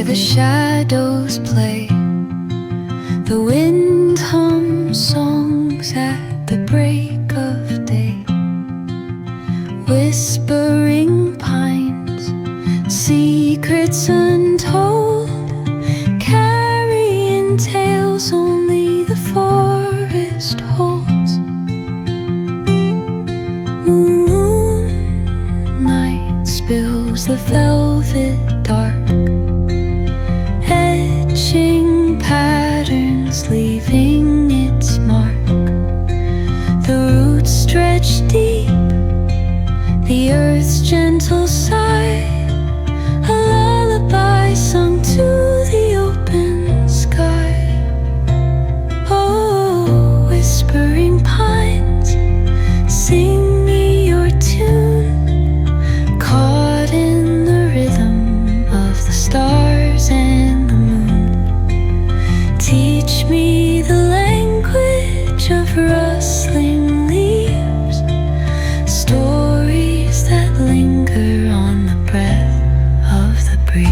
the shadows play. The wind hums songs at the break of day. Whispering pines, secrets untold, carrying tales only the forest holds. Moonlight spills the velvet dark, etching patterns, leaving its mark. The roots stretch deep, the earth's gentle sigh, a lullaby sung to the open sky. Oh, whispering pines, sing me your tune, caught in the rhythm of the stars and the moon. Teach me the language of rustling leaves, stories that linger on the breath of the breeze.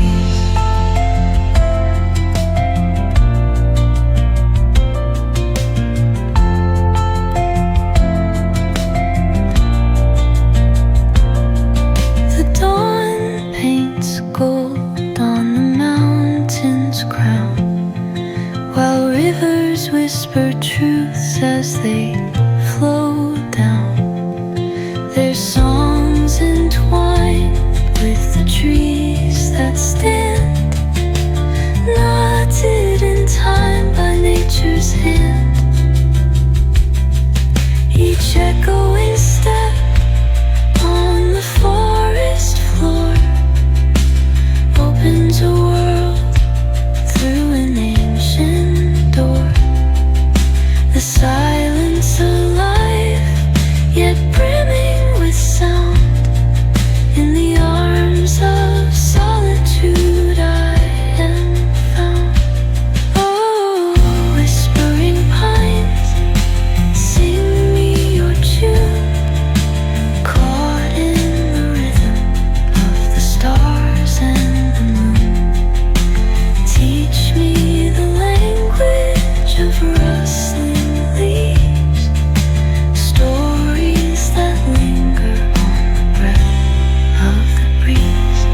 The dawn paints gold on the mountain's crown, while rivers whisper truths as they flow down. Their songs entwined with the trees that stand, knotted in time by nature's hand. Each echoing step on the forest floor opens a world through an ancient door. The silence alive, yet brimming with sound. In the arms of solitude I am found. Oh, whispering pines, sing me your tune, caught in the rhythm of the stars and the moon. Teach me the language of rustling leaves, stories that linger on the breath of the breeze.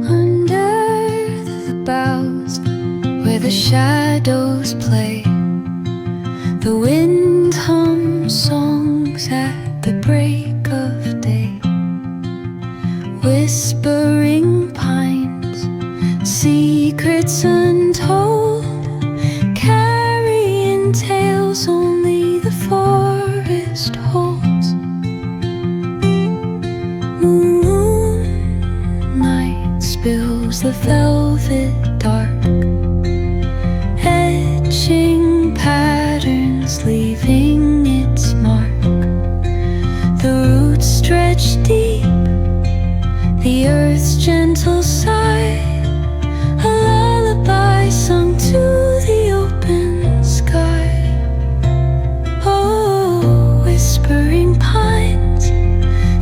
Under the boughs where the shadows play, the wind hums songs at the break of day. Whispering pines, secrets untold, carrying tales only the forest holds. Moonlight spills the velvet dark, etching patterns, leaving its mark. The roots stretch deep, the earth's gentle sigh, a lullaby sung to the open sky. Oh, whispering pines,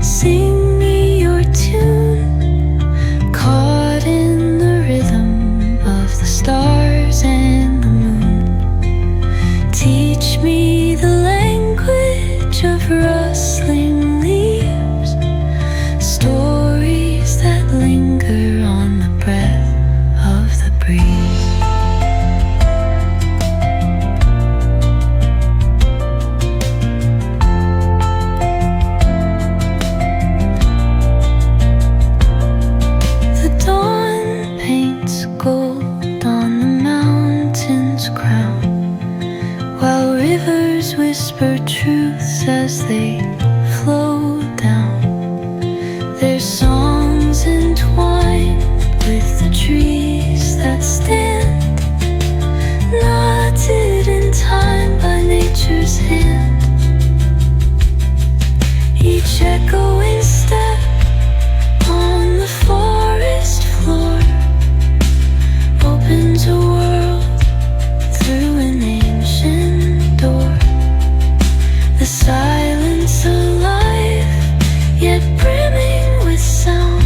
sing me your tune, caught in the rhythm of the stars and the moon. Teach me the language of rustling leaves, stories that linger on the breath of the breeze. The dawn paints gold on the mountain. truths as they flow down. Their songs entwined with the trees that stand, knotted in time by nature's hand. Each echoing step on the forest floor opens a world through an ancient door. The silence alive, yet brimming with sound.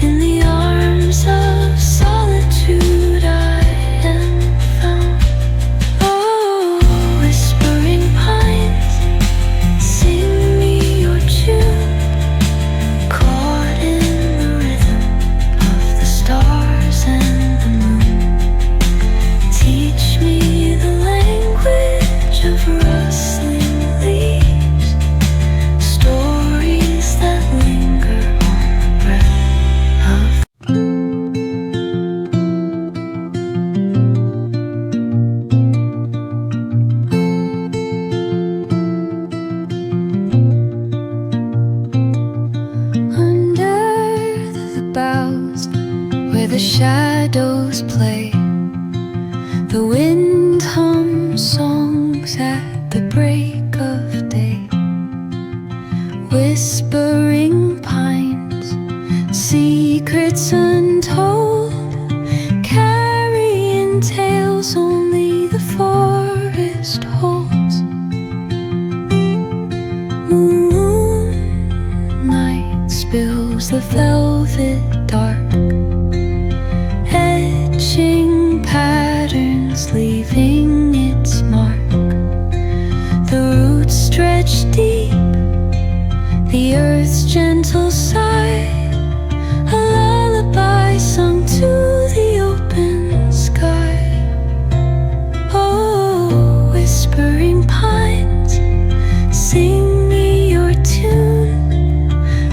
In the arms of solitude I am found. Oh, whispering pines, sing me your tune, caught in the rhythm of the stars and the moon. Teach me the language of rustling leaves, stories that linger on the breath of under the boughs where the shadows play. The wind hums songs at the break of day. Whispering pines, secrets untold, carrying tales only the forest holds. Moonlight spills the velvet dark, etching patterns, leaving its mark. The roots stretch deep, the earth's gentle sigh, a lullaby sung to the open sky. Oh, whispering pines, sing me your tune,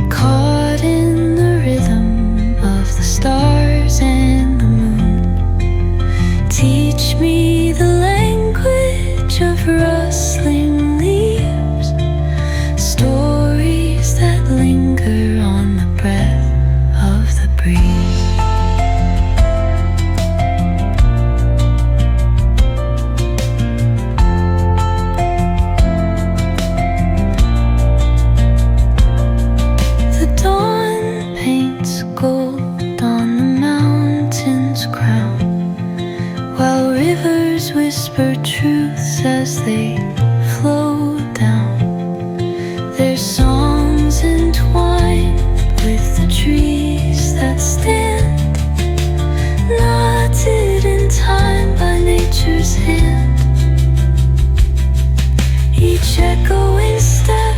caught in the rhythm of the stars and the moon. Teach me the language of rustling leaves, stories that linger on the breath of the breeze. The dawn paints gold on the mountain's crown, while rivers whisper truths as they flow down. Their songs entwined with the trees that stand, knotted in time by nature's hand. Each echoing step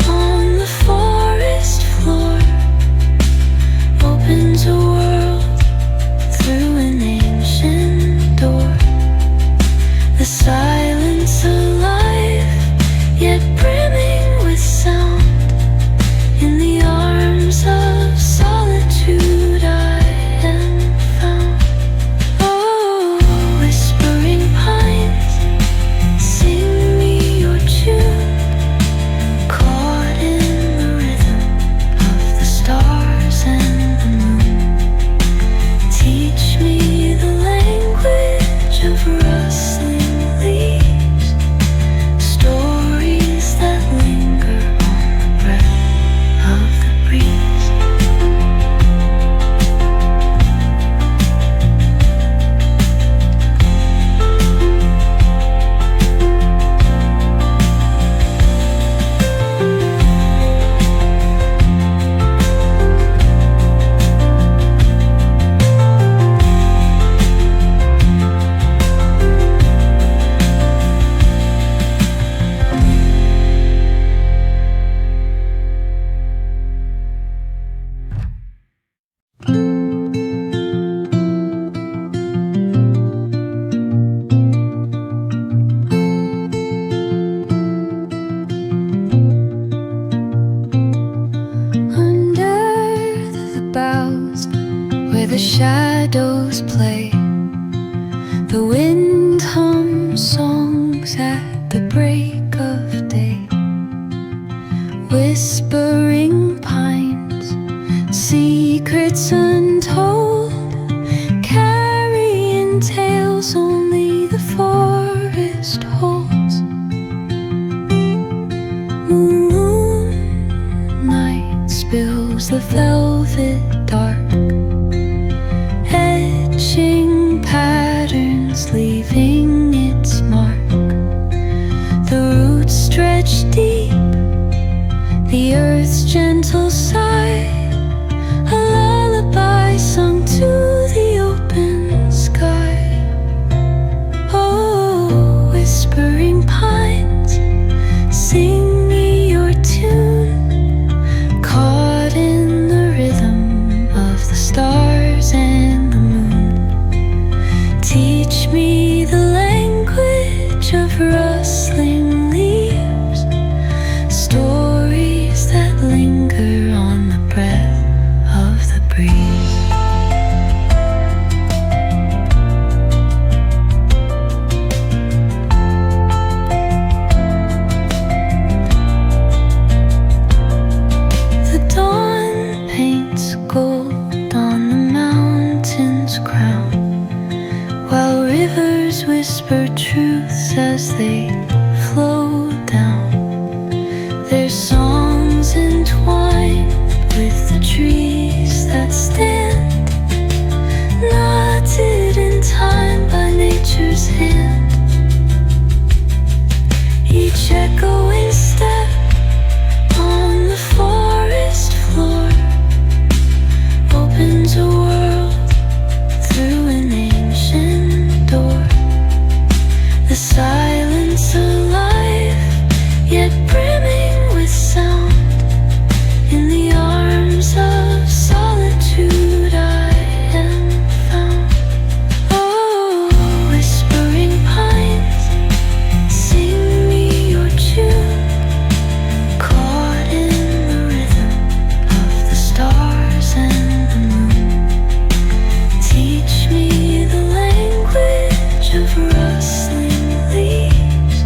on the forest floor opens a world through an ancient door. The silence alive, yet brimming with sound. In the arms of solitude I am found. Oh, whispering pines, sing me your tune, caught in the rhythm of the stars and the moon. Teach me the language of rustling leaves, stories that linger on the breath of the breeze. The shadows play, the wind hums songs at the break of etching patterns, leaving its mark. The roots stretch deep, the earth's gentle sigh, a lullaby sung to the open sky. Oh, whispering pines, sing me your tune, caught in the rhythm of the stars and the moon. Teach me the language of rustling leaves, stories that linger on the breath of the breeze. The dawn paints gold on the mountain's crown, while rivers whisper truths as they flow down. Their songs entwined with the trees that stand, knotted in time by nature's hand. Each echoing step on the forest floor opens a world through an ancient door. The silence alive, yet brimming with sound. In the arms of solitude I am found. Oh, whispering pines, sing me your tune, caught in the rhythm of the stars and the moon. Teach me the language of rustling leaves,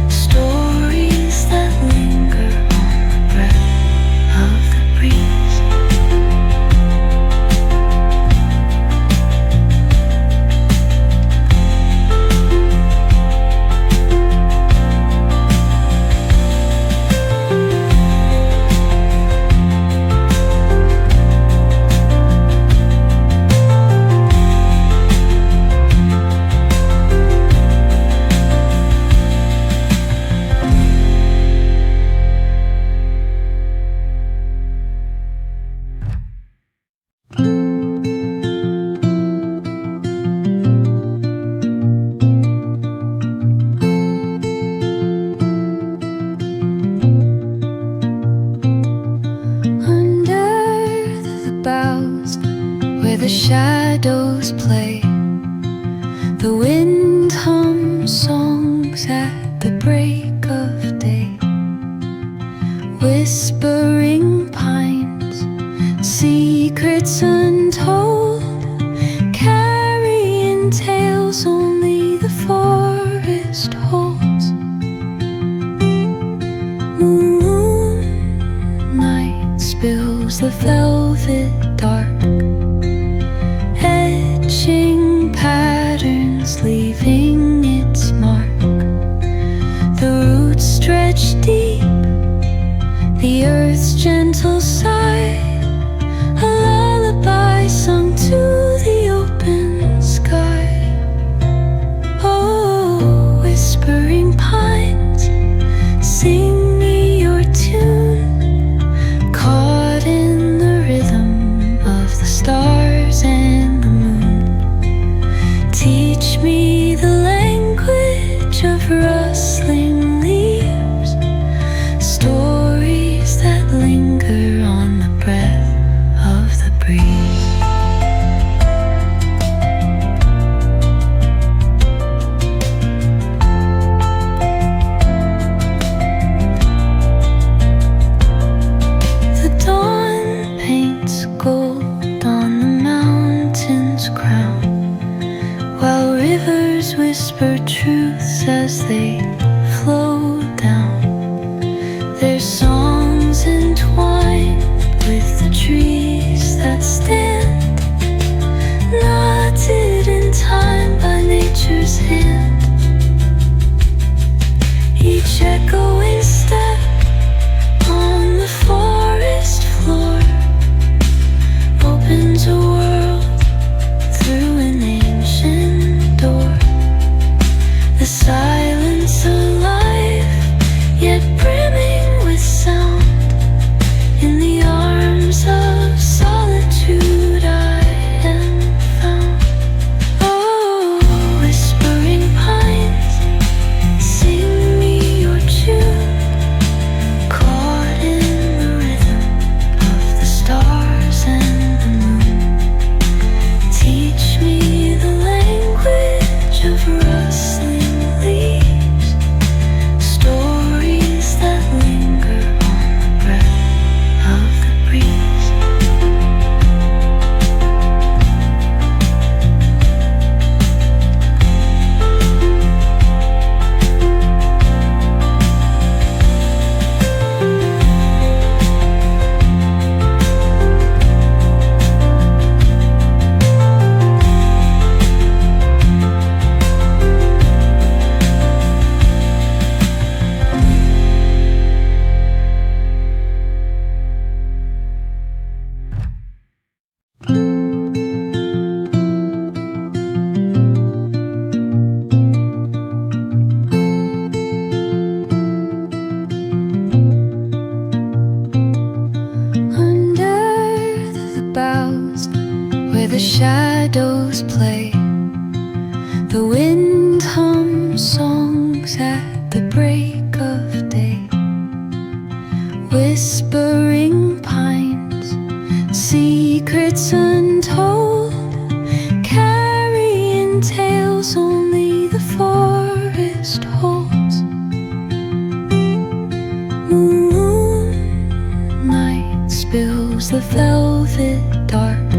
stories that linger on the breath of the breeze. Under the boughs where the shadows play, the wind hums songs at the break of day. Whispering pines, secrets untold, carrying tales only the forest holds. Moonlight spills the velvet dark, etching patterns, leaving its mark. The roots stretch deep, the earth's gentle sigh, a lullaby sung to the open sky. Oh, whispering pines, sing me your tune, caught in the rhythm of the stars and the moon. Teach me the language of rustling leaves, stories that linger on the breath of the breeze. The dawn paints gold on the mountain's crown, while rivers whisper truths as they flow down. Their songs entwined with the trees that stand, knotted in time by nature's hand. Each echoing step on the forest floor opens a world through the shadows play. The wind hums songs at the break of day. Whispering pines, secrets untold, carrying tales only the forest holds. Moonlight spills the velvet dark